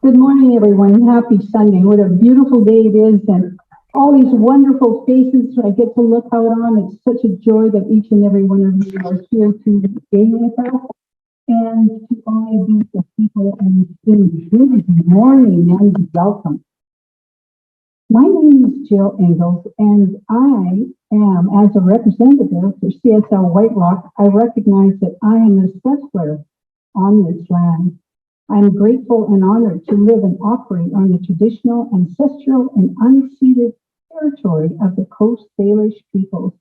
Good morning, everyone. Happy Sunday. What a beautiful day it is, and all these wonderful faces I get to look out on. It's such a joy that each and every one of you are here to stay with us. And to all beautiful people and students, good morning and welcome. My name is Jill Ingalls, and I am, as a representative for CSL White Rock, I recognize that I am a settler on this land. I'm grateful and honored to live and operate on the traditional, ancestral, and unceded territory of the Coast Salish peoples,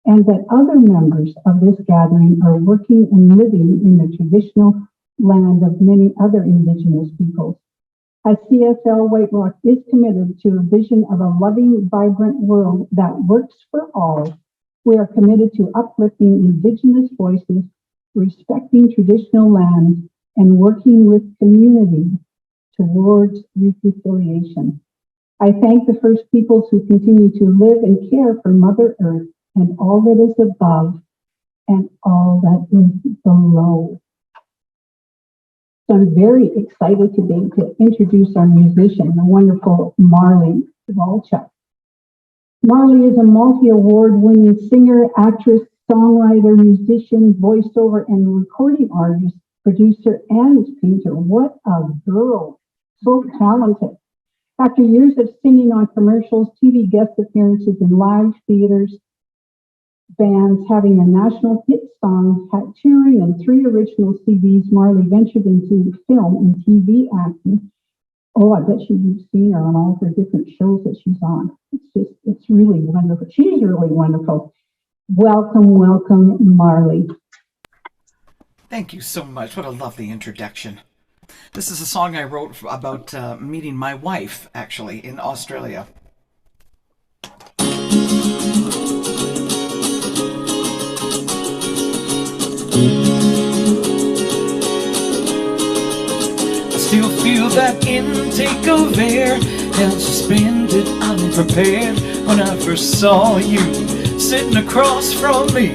and that other members of this gathering are working and living in the traditional land of many other Indigenous peoples. As CSL White Rock is committed to a vision of a loving, vibrant world that works for all, we are committed to uplifting Indigenous voices, respecting traditional lands, and working with community towards reconciliation. I thank the First Peoples who continue to live and care for Mother Earth and all that is above and all that is below. So I'm very excited today to introduce our musician, the wonderful Marlee Walchuk. Marlee is a multi-award-winning singer, actress, songwriter, musician, voiceover, and recording artist, producer, and painter. What a girl, so talented. After years of singing on commercials, TV guest appearances in live theaters, bands, having a national hit song, touring, and 3 original CDs, Marlee ventured into film and TV acting. Oh, I bet you've seen her on all her different shows that she's on. It's really wonderful. She's really wonderful. Welcome, welcome, Marlee. Thank you so much. What a lovely introduction. This is a song I wrote about meeting my wife, actually, in Australia. I still feel that intake of air, held suspended, unprepared, when I first saw you sitting across from me.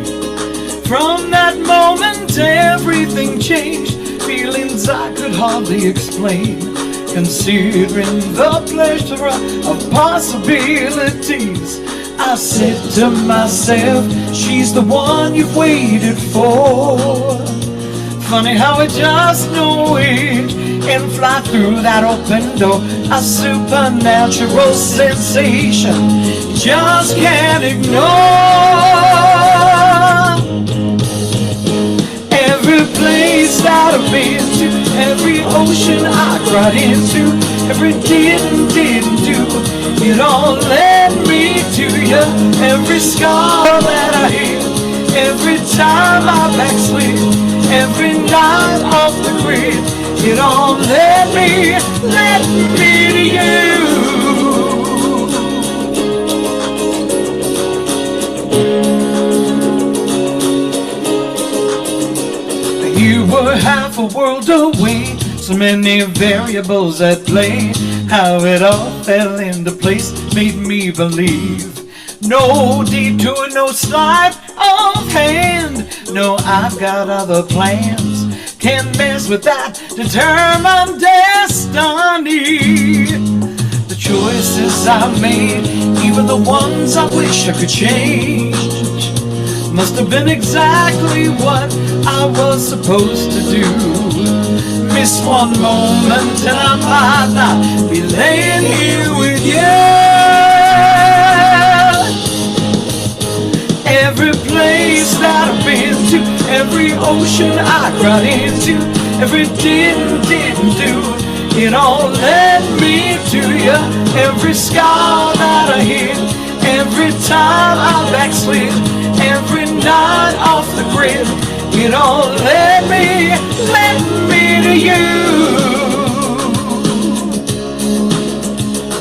From that moment, everything changed, feelings I could hardly explain, considering the plethora of possibilities. I said to myself, she's the one you've waited for. Funny how I just know it and fly through that open door. A supernatural sensation just can't ignore. Every place that I've been to, every ocean I cried into, every didn't do, it all led me to you. Every scar that I hit, every time I backslid, every night off the grid, it all led me to you. You were half a world away, so many variables at play. How it all fell into place made me believe. No detour, no sleight of hand. No, I've got other plans. Can't mess with that determined destiny. The choices I made, even the ones I wish I could change, must have been exactly what I was supposed to do. Miss one moment and I might not be laying here with you. Every place that I've been to, every ocean I cried into, every didn't do, it all led me to you. Every scar that I hit, every time I backslid, every night off the grid, it all led me to you.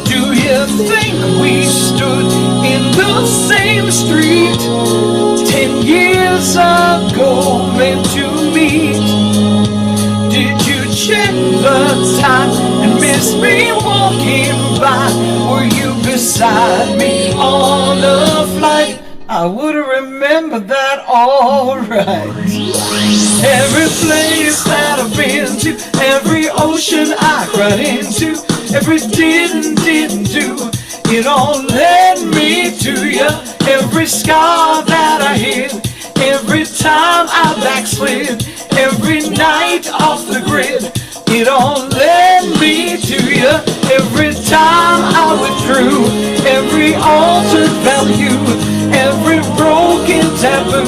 Do you think we stood in the same street 10 years ago, meant to meet? Did you check the time and miss me walking by? Were you beside me on a flight? I would remember that all right. Every place that I've been into, every ocean I run into, every didn't do, it all led me to you. Every scar that I hid, every time I backslid, every night off the grid, it all led me to you. Every time I withdrew, every altered value, every broken taboo,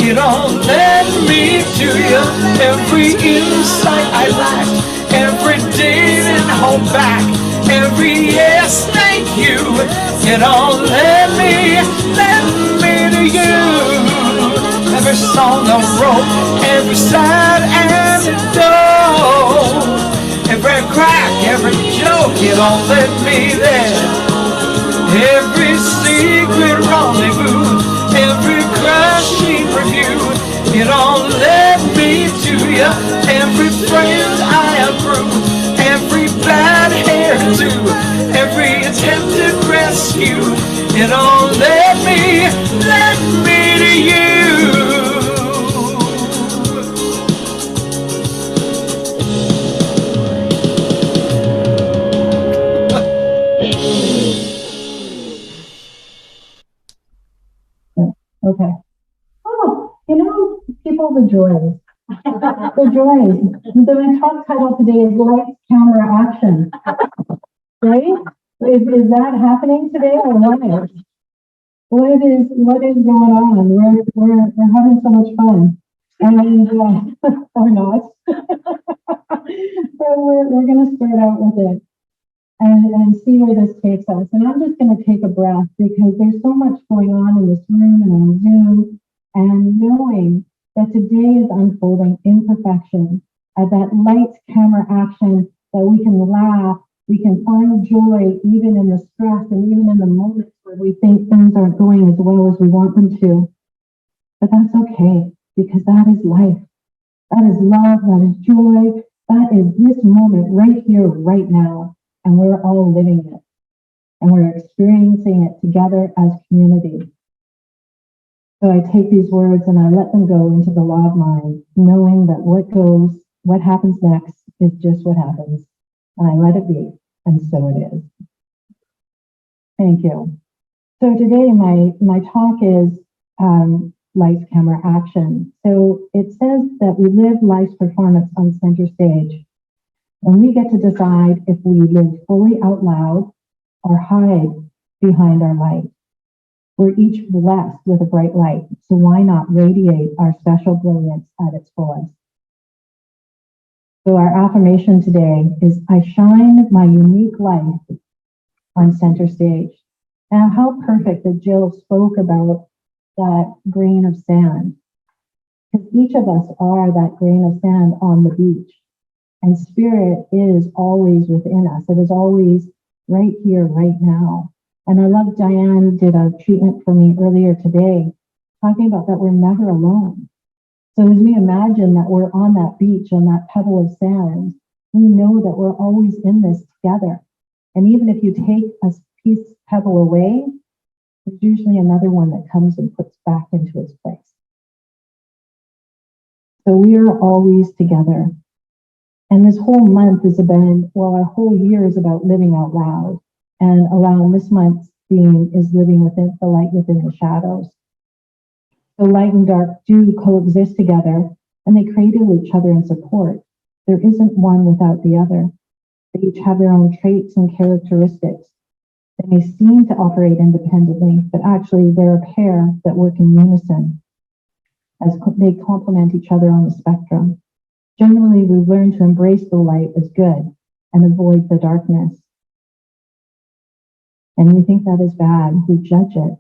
it all led me to you. Every insight I lacked, every day didn't hold back, every yes, thank you, it all led me to you. Every song I wrote, every sad anecdote, every crack, every joke, it all led me there. Every secret rendezvous, every crushing review, it all led me to you. Every friend I approved, every bad hairdo, every attempted rescue, it all led me to you. Okay. Oh, people, the joys. The joys. The talk title today is Lights, Camera, Action. Right? Is that happening today or what? What is going on? We're having so much fun. And or not. So we're gonna start out with it and see where this takes us. And I'm just going to take a breath because there's so much going on in this room and on Zoom, and knowing that today is unfolding in perfection, at that lights, camera, action, that we can laugh, we can find joy even in the stress and even in the moments where we think things aren't going as well as we want them to. But that's okay, because that is life. That is love, that is joy, that is this moment right here, right now. And we're all living it. And we're experiencing it together as community. So I take these words and I let them go into the law of mind, knowing that what happens next is just what happens. And I let it be. And so it is. Thank you. So today my talk is Lights, Camera, Action. So it says that we live life's performance on center stage. And we get to decide if we live fully out loud or hide behind our light. We're each blessed with a bright light, so why not radiate our special brilliance at its fullest? So our affirmation today is, I shine my unique light on center stage. Now, how perfect that Jill spoke about that grain of sand. Because each of us are that grain of sand on the beach. And spirit is always within us. It is always right here, right now. And I love Diane did a treatment for me earlier today, talking about that we're never alone. So as we imagine that we're on that beach, on that pebble of sand, we know that we're always in this together. And even if you take a pebble away, there's usually another one that comes and puts back into its place. So we are always together. And this whole month is about, our whole year is about living out loud. And around this month's theme is living within the light within the shadows. So light and dark do coexist together, and they cradle each other in support. There isn't one without the other. They each have their own traits and characteristics. They may seem to operate independently, but actually they're a pair that work in unison as they complement each other on the spectrum. Generally, we learn to embrace the light as good and avoid the darkness. And we think that is bad. We judge it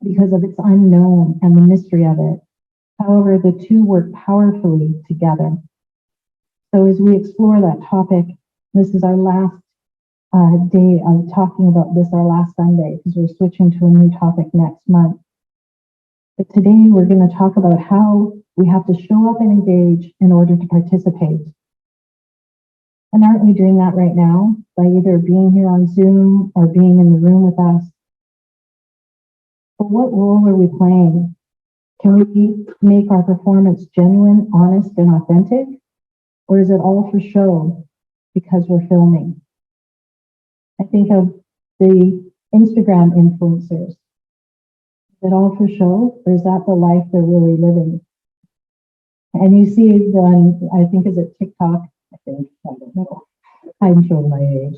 because of its unknown and the mystery of it. However, the two work powerfully together. So as we explore that topic, this is our last day of talking about this, our last Sunday, because we're switching to a new topic next month. But today we're going to talk about how we have to show up and engage in order to participate. And aren't we doing that right now by either being here on Zoom or being in the room with us? But what role are we playing? Can we make our performance genuine, honest, and authentic? Or is it all for show because we're filming? I think of the Instagram influencers. Is it all for show, or is that the life they're really living? And you see on, I think, is it TikTok? I think, I don't know. I'm showing my age.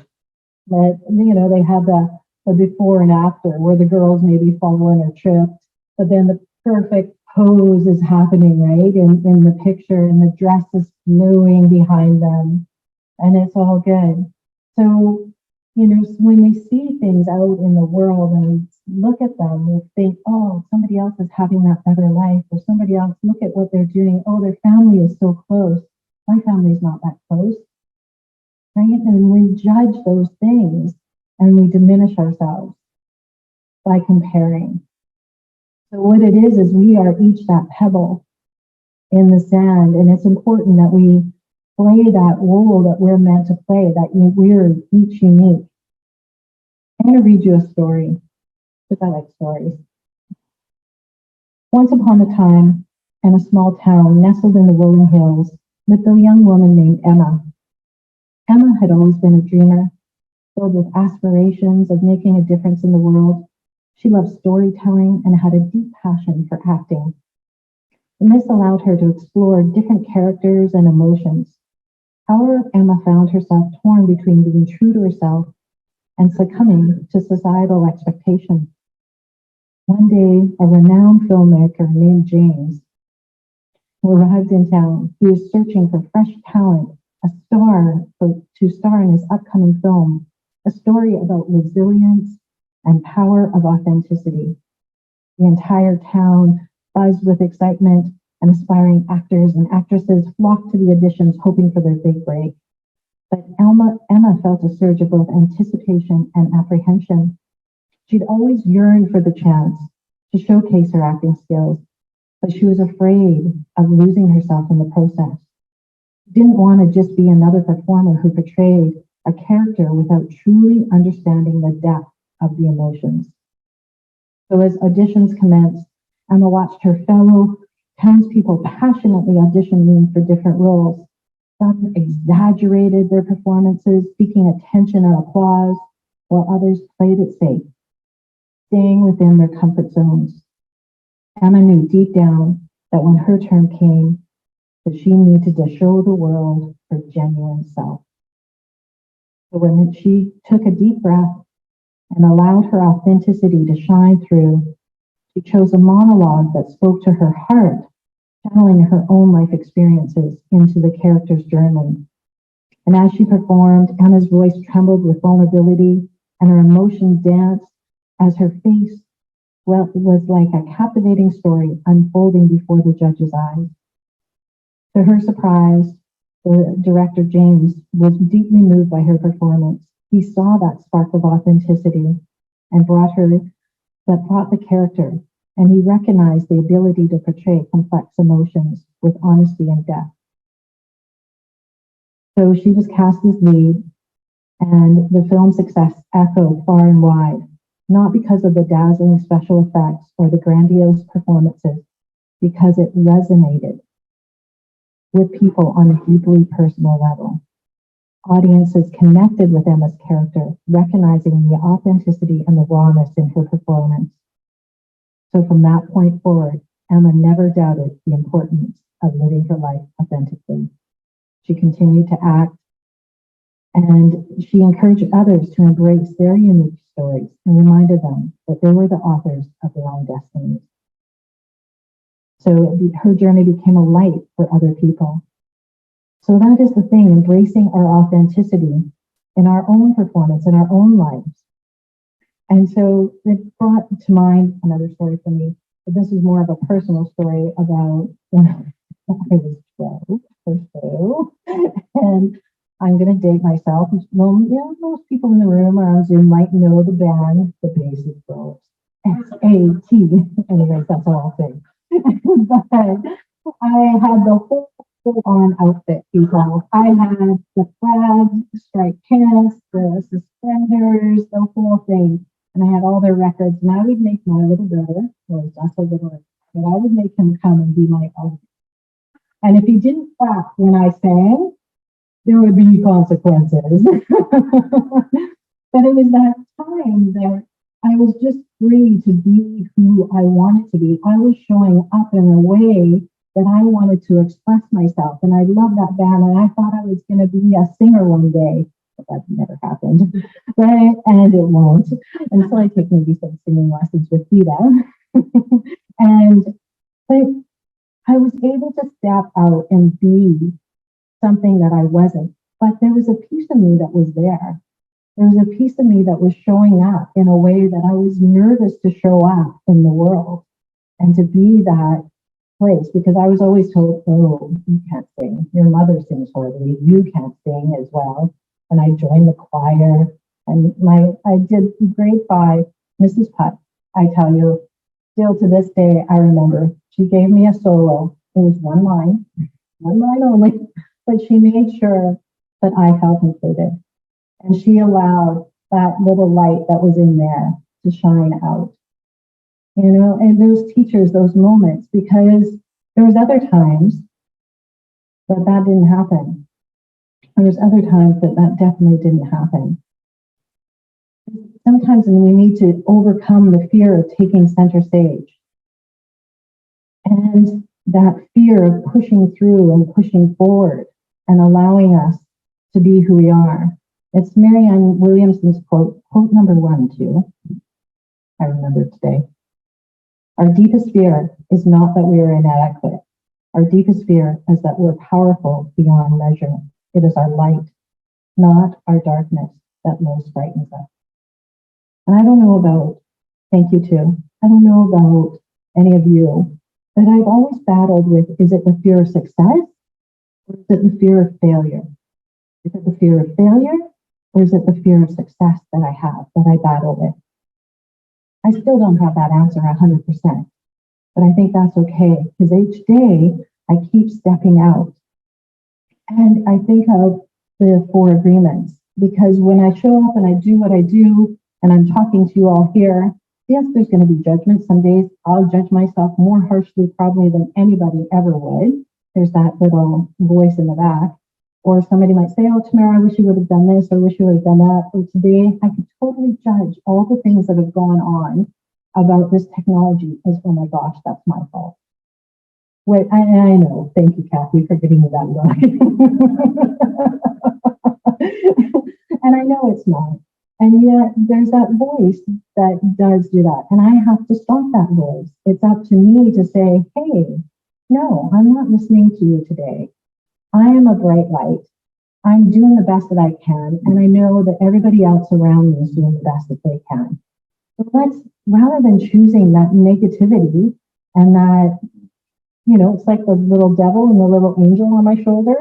But, you know, they have the before and after where the girls maybe fallen or tripped, but then the perfect pose is happening, right? In the picture, and the dress is flowing behind them, and it's all good. So, you know, when we see things out in the world and we look at them, we think, oh, somebody else is having that better life, or somebody else, look at what they're doing. Oh, their family is so close. My family's not that close, right? And we judge those things and we diminish ourselves by comparing. So what it is we are each that pebble in the sand, and it's important that we play that role that we're meant to play, that we're each unique. I'm going to read you a story, because I like stories. Once upon a time, in a small town nestled in the rolling hills, lived a young woman named Emma. Emma had always been a dreamer, filled with aspirations of making a difference in the world. She loved storytelling and had a deep passion for acting. And this allowed her to explore different characters and emotions. However, Emma found herself torn between being true to herself and succumbing to societal expectations. One day, a renowned filmmaker named James arrived in town. He was searching for fresh talent, a star to star in his upcoming film, a story about resilience and power of authenticity. The entire town buzzed with excitement, and aspiring actors and actresses flocked to the auditions hoping for their big break. But Emma felt a surge of both anticipation and apprehension. She'd always yearned for the chance to showcase her acting skills, but she was afraid of losing herself in the process. She didn't want to just be another performer who portrayed a character without truly understanding the depth of the emotions. So as auditions commenced, Emma watched her fellow townspeople passionately auditioning for different roles. Some exaggerated their performances, seeking attention and applause, while others played it safe, staying within their comfort zones. Emma knew deep down that when her turn came, that she needed to show the world her genuine self. So when she took a deep breath and allowed her authenticity to shine through, she chose a monologue that spoke to her heart, channeling her own life experiences into the character's journey. And as she performed, Emma's voice trembled with vulnerability, and her emotions danced as her face was like a captivating story unfolding before the judge's eyes. To her surprise, the director, James, was deeply moved by her performance. He saw that spark of authenticity and brought the character, and he recognized the ability to portray complex emotions with honesty and depth. So she was cast as lead, and the film's success echoed far and wide, not because of the dazzling special effects or the grandiose performances, because it resonated with people on a deeply personal level. Audiences connected with Emma's character, recognizing the authenticity and the rawness in her performance. So from that point forward, Emma never doubted the importance of living her life authentically. She continued to act, and she encouraged others to embrace their unique stories and reminded them that they were the authors of their own destinies. So her journey became a light for other people. So that is the thing, embracing our authenticity in our own performance, in our own lives. And so it brought to mind another story for me, but this is more of a personal story about when I was 12 or so. And I'm going to date myself. Well, yeah, most people in the room or on Zoom might know the band, the Basic Girls. SAT. Anyways, that's all I'll say. But I had the whole full-on outfit, people. I had the plaid, striped pants, the suspenders, the whole thing. And I had all their records. And I would make my little brother, well, he's also little, but I would make him come and be my audience. And if he didn't clap when I sang, there would be consequences. But it was that time that I was just free to be who I wanted to be. I was showing up in a way that I wanted to express myself. And I love that band. And I thought I was going to be a singer one day. But that never happened, right? And it won't. Until I take maybe some singing lessons with Vita. And but I was able to step out and be something that I wasn't. But there was a piece of me that was there. There was a piece of me that was showing up in a way that I was nervous to show up in the world and to be that place, because I was always told, oh, you can't sing. Your mother sings horribly. You can't sing as well. And I joined the choir, and I did grade 5, Mrs. Putt. I tell you, still to this day, I remember she gave me a solo. It was one line only, but she made sure that I felt included. And she allowed that little light that was in there to shine out. You know, and those teachers, those moments, because there was other times that didn't happen. There was other times that definitely didn't happen. Sometimes we need to overcome the fear of taking center stage. And that fear of pushing through and pushing forward and allowing us to be who we are. It's Marianne Williamson's quote number 1, too. I remember today. Our deepest fear is not that we are inadequate. Our deepest fear is that we're powerful beyond measure. It is our light, not our darkness, that most frightens us. And I don't know about, thank you too, I don't know about any of you, but I've always battled with, is it the fear of success or is it the fear of failure? Is it the fear of failure or is it the fear of success that I have, that I battle with? I still don't have that answer 100%, but I think that's okay, because each day I keep stepping out. And I think of the 4 agreements, because when I show up and I do what I do, and I'm talking to you all here, yes, there's going to be judgment. Some days I'll judge myself more harshly probably than anybody ever would. There's that little voice in the back. Or somebody might say, oh, Tamara, I wish you would have done this, or wish you would have done that. Or today, I could totally judge all the things that have gone on about this technology as, oh my gosh, that's my fault. Wait, I know. Thank you, Kathy, for giving me that look. And I know it's not. And yet, there's that voice that does do that. And I have to stop that voice. It's up to me to say, hey, no, I'm not listening to you today. I am a bright light. I'm doing the best that I can, and I know that everybody else around me is doing the best that they can. So let's, rather than choosing that negativity and that, you know, it's like the little devil and the little angel on my shoulder,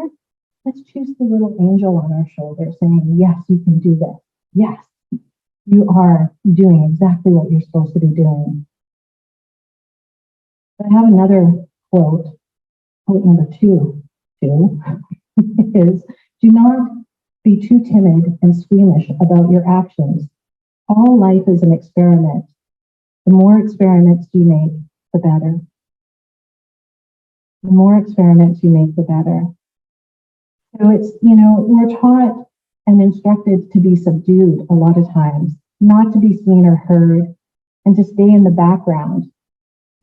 let's choose the little angel on our shoulder saying, yes, you can do this. Yes, you are doing exactly what you're supposed to be doing. I have another quote number 2. Is, do not be too timid and squeamish about your actions. All life is an experiment. The more experiments you make, the better. The more experiments you make, the better. So it's, you know, we're taught and instructed to be subdued a lot of times, not to be seen or heard, and to stay in the background.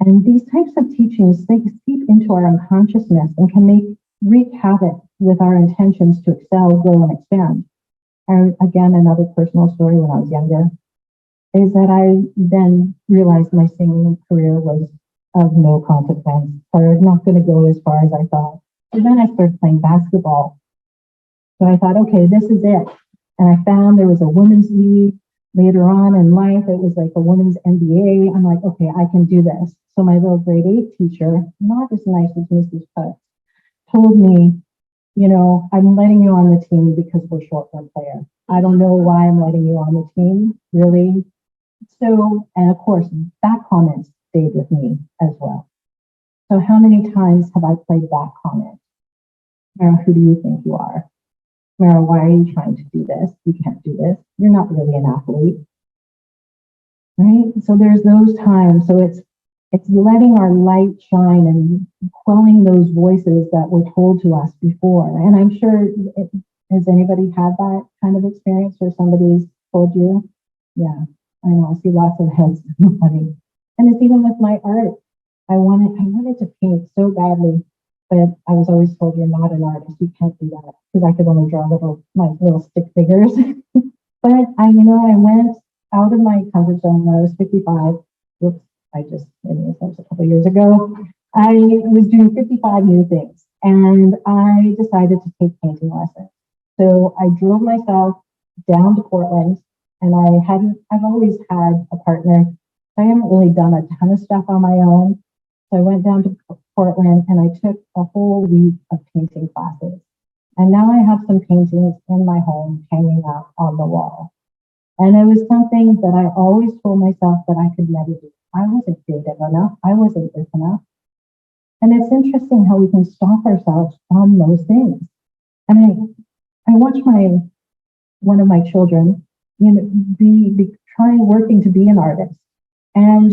And these types of teachings, they seep into our unconsciousness and can wreak havoc with our intentions to excel, grow, and expand. And again, another personal story when I was younger is that I then realized my singing career was of no consequence, or not going to go as far as I thought. So then I started playing basketball. So I thought, okay, this is it. And I found there was a women's league. Later on in life, it was like a women's NBA. I'm like, okay, I can do this. So my little grade 8 teacher, not as nice as Mrs. Putt, told me, you know, I'm letting you on the team because we're short one player. I don't know why I'm letting you on the team, really. So, and of course, that comment stayed with me as well. So how many times have I played that comment? Mara, who do you think you are? Mara, why are you trying to do this? You can't do this. You're not really an athlete. Right? So there's those times. So it's letting our light shine and quelling those voices that were told to us before. And I'm sure Has anybody had that kind of experience where somebody's told you? Yeah, I know. I see lots of heads nodding. And it's even with my art. I wanted to paint so badly, but I was always told you're not an artist. You can't do that because I could only draw little stick figures. But I went out of my comfort zone when I was 55. Whoops, that was a couple of years ago. I was doing 55 new things, and I decided to take painting lessons. So I drove myself down to Portland, and I've always had a partner. I haven't really done a ton of stuff on my own. So I went down to Portland and I took a whole week of painting classes. And now I have some paintings in my home hanging up on the wall. And it was something that I always told myself that I could never do. I wasn't creative enough. I wasn't this enough. And it's interesting how we can stop ourselves from those things. And I watch one of my children, working to be an artist. And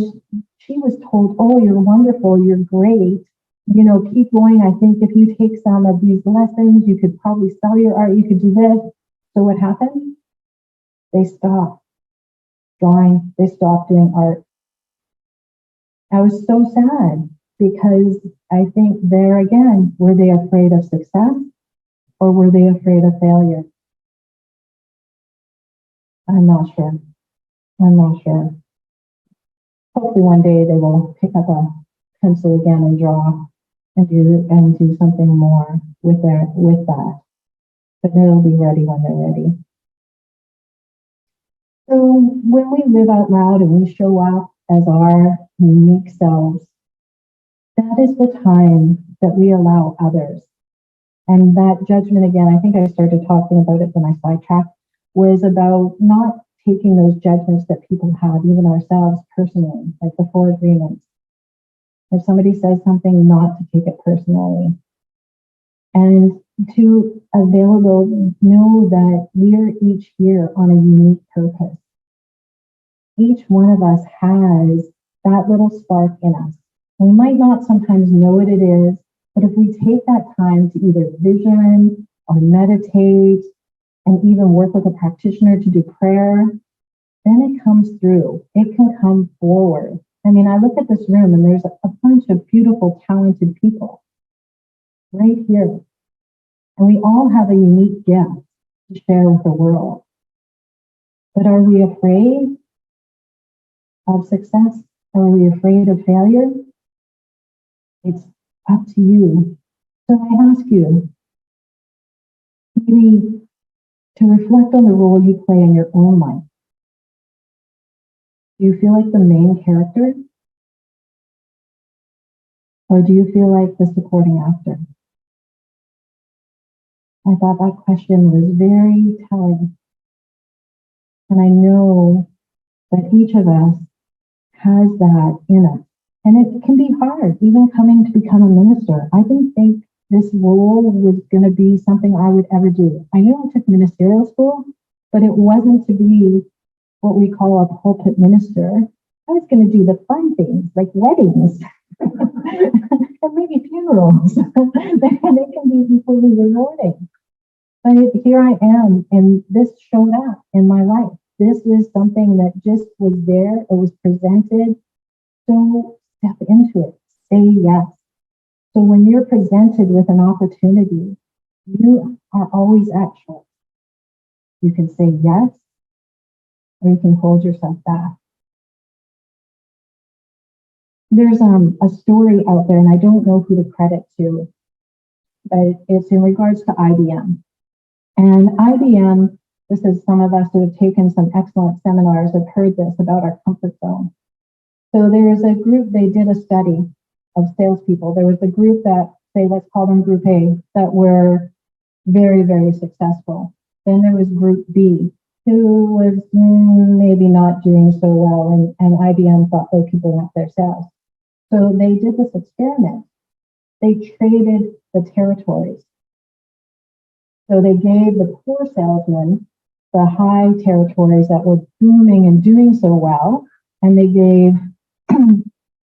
she was told, oh, you're wonderful, you're great, keep going. I think if you take some of these lessons, you could probably sell your art, you could do this. So what happened? They stopped drawing, they stopped doing art. I was so sad because I think there again, were they afraid of success or were they afraid of failure? I'm not sure. Hopefully one day they will pick up a pencil again and draw and do something more with that. But they'll be ready when they're ready. So when we live out loud and we show up as our unique selves, that is the time that we allow others. And that judgment, again, I think I started talking about it when I sidetracked, was about not taking those judgments that people have, even ourselves personally, like the 4 agreements. If somebody says something, not to take it personally. And to know that we are each here on a unique purpose. Each one of us has that little spark in us. We might not sometimes know what it is, but if we take that time to either vision or meditate, and even work with a practitioner to do prayer, then it comes through. It can come forward. I mean, I look at this room and there's a bunch of beautiful, talented people right here. And we all have a unique gift to share with the world. But are we afraid of success? Are we afraid of failure? It's up to you. So I ask you, maybe to reflect on the role you play in your own life. Do you feel like the main character? Or do you feel like the supporting actor? I thought that question was very telling. And I know that each of us has that in us. And it can be hard, even coming to become a minister. I didn't think this role was going to be something I would ever do. I knew I took ministerial school, but it wasn't to be what we call a pulpit minister. I was going to do the fun things like weddings and maybe funerals. And it can be equally rewarding. But here I am, and this showed up in my life. This was something that just was there. It was presented. So step into it. Say yes. So when you're presented with an opportunity, you are always at choice. You can say yes, or you can hold yourself back. There's a story out there, and I don't know who to credit to, but it's in regards to IBM. And IBM, this is some of us who have taken some excellent seminars have heard this about our comfort zone. So there was a group, they did a study of salespeople. There was a group that, say, let's call them Group A, that were very, very successful. Then there was Group B, who was maybe not doing so well, and IBM thought they could bring up their sales. So they did this experiment. They traded the territories. So they gave the poor salesmen the high territories that were booming and doing so well, and they gave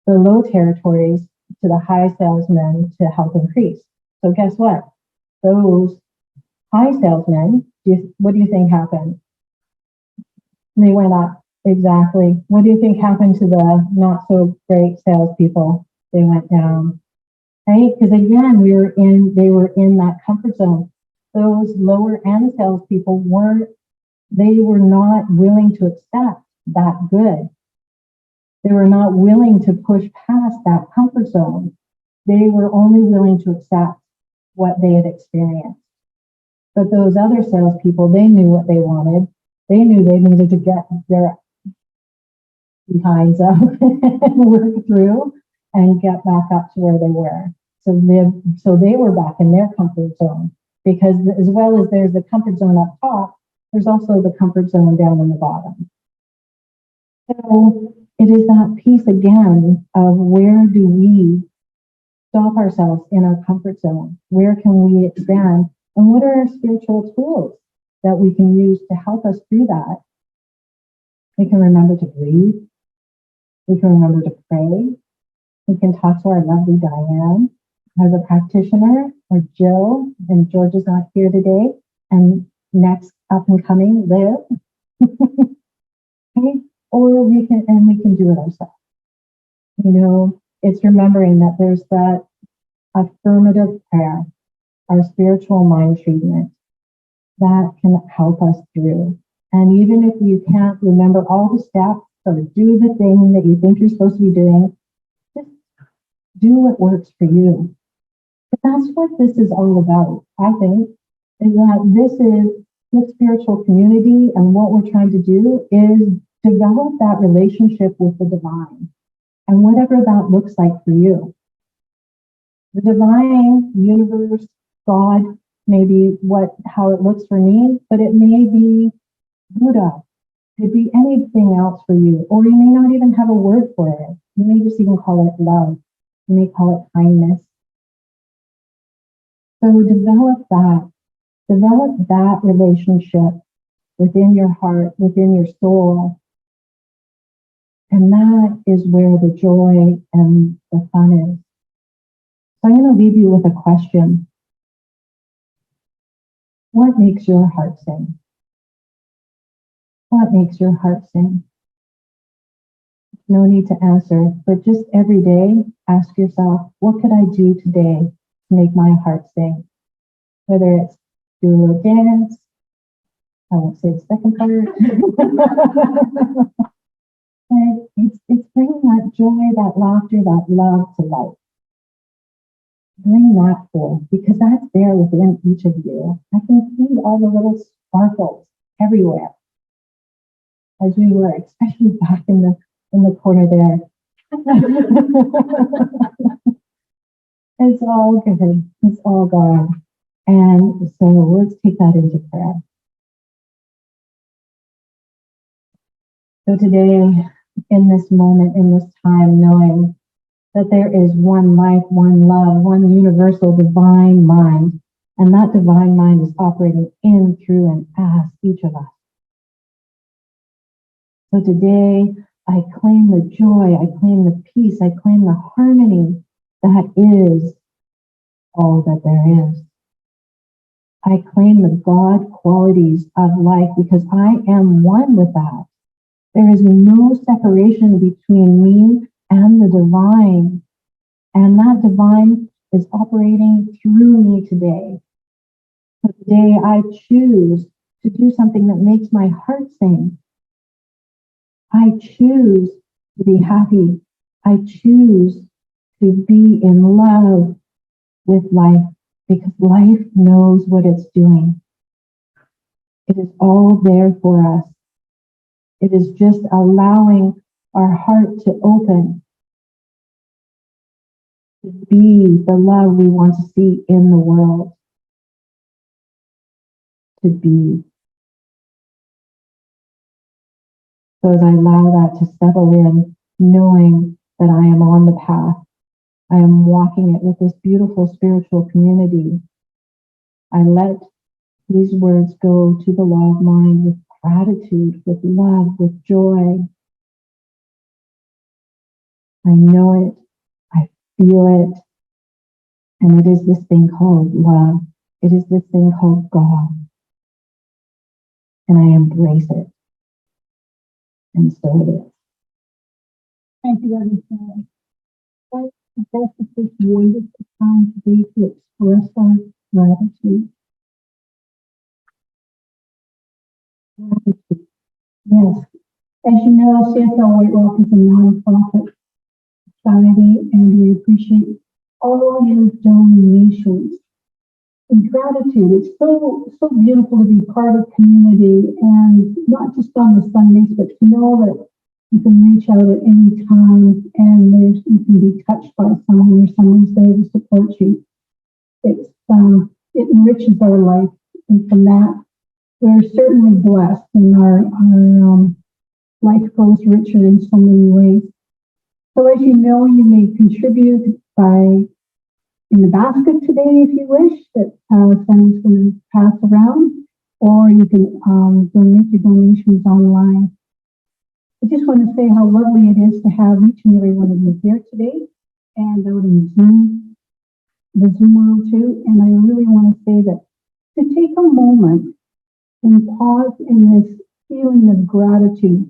the low territories to the high salesmen to help increase. So guess what? Those high salesmen, what do you think happened? They went up. Exactly. What do you think happened to the not so great salespeople? They went down. Right? Because again, they were in that comfort zone. Those lower end salespeople were not willing to accept that good. They were not willing to push past that comfort zone. They were only willing to accept what they had experienced. But those other salespeople, they knew what they wanted. They knew they needed to get their behinds up and work through and get back up to where they were. So they were back in their comfort zone, because as well as there's the comfort zone up top, there's also the comfort zone down in the bottom. So it is that piece again of where do we stop ourselves in our comfort zone? Where can we expand? And what are our spiritual tools that we can use to help us through that? We can remember to breathe. We can remember to pray. We can talk to our lovely Diane as a practitioner, or Jill, and George is not here today, and next up and coming, Liv. Okay? Or we can do it ourselves. You know, it's remembering that there's that affirmative prayer, our spiritual mind treatment, that can help us through. And even if you can't remember all the steps or do the thing that you think you're supposed to be doing, just do what works for you. But that's what this is all about, I think, is that this spiritual community, and what we're trying to do is develop that relationship with the divine, and whatever that looks like for you. The divine, universe, God, maybe how it looks for me, but it may be Buddha. It could be anything else for you, or you may not even have a word for it. You may just even call it love. You may call it kindness. So develop that relationship within your heart, within your soul. And that is where the joy and the fun is. So I'm going to leave you with a question. What makes your heart sing? What makes your heart sing? No need to answer, but just every day, ask yourself, what could I do today to make my heart sing? Whether it's do a little dance, I won't say the second part. But it's bringing that joy, that laughter, that love to life. Bring that forth, because that's there within each of you. I can see all the little sparkles everywhere. As we were, especially back in the corner there. It's all good. It's all gone. And so let's take that into prayer. So today, in this moment, in this time, knowing that there is one life, one love, one universal divine mind, and that divine mind is operating in, through, and as each of us. So today, I claim the joy, I claim the peace, I claim the harmony that is all that there is. I claim the God qualities of life, because I am one with that. There is no separation between me and the divine. And that divine is operating through me today. So today I choose to do something that makes my heart sing. I choose to be happy. I choose to be in love with life, because life knows what it's doing. It is all there for us. It is just allowing our heart to open, to be the love we want to see in the world, to be. So as I allow that to settle in, knowing that I am on the path, I am walking it with this beautiful spiritual community, I let these words go to the law of mind with gratitude, with love, with joy. I know it, I feel it, and it is this thing called love. It is this thing called God. And I embrace it. And so it is. Thank you, Reverend Sarah. That's such a wonderful time today to express our gratitude. Gratitude. Yes. As you know, CSL White Rock is a non-profit society, and we appreciate all your donations. And gratitude, it's so beautiful to be part of community, and not just on the Sundays, but to know that you can reach out at any time and you can be touched by someone, or someone's there to support you. It enriches our life, and from that, we're certainly blessed, and our life grows richer in so many ways. So as you know, you may contribute in the basket today if you wish, that Sam's going to pass around, or you can make your donations online. I just want to say how lovely it is to have each and every one of you here today, and out in Zoom, the Zoom world too. And I really want to say that to take a moment and pause in this feeling of gratitude,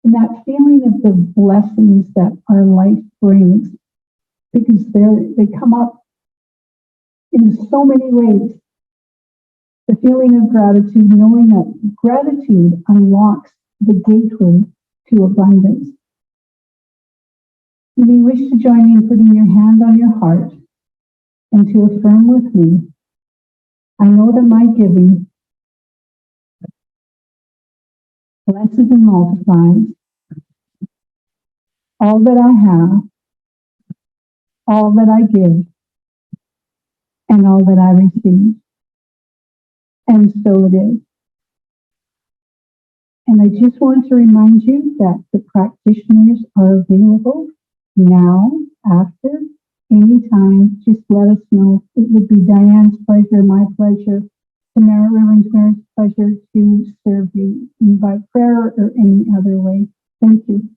and that feeling of the blessings that our life brings, because they come up in so many ways. The feeling of gratitude, knowing that gratitude unlocks the gateway to abundance. You may wish to join me in putting your hand on your heart and to affirm with me, I know that my giving blesses and multiplies all that I have, all that I give, and all that I receive. And so it is. And I just want to remind you that the practitioners are available now, after, anytime. Just let us know. It would be Diane's pleasure, my pleasure, Tamara, Reverend Mary's pleasure to serve you by prayer or any other way. Thank you.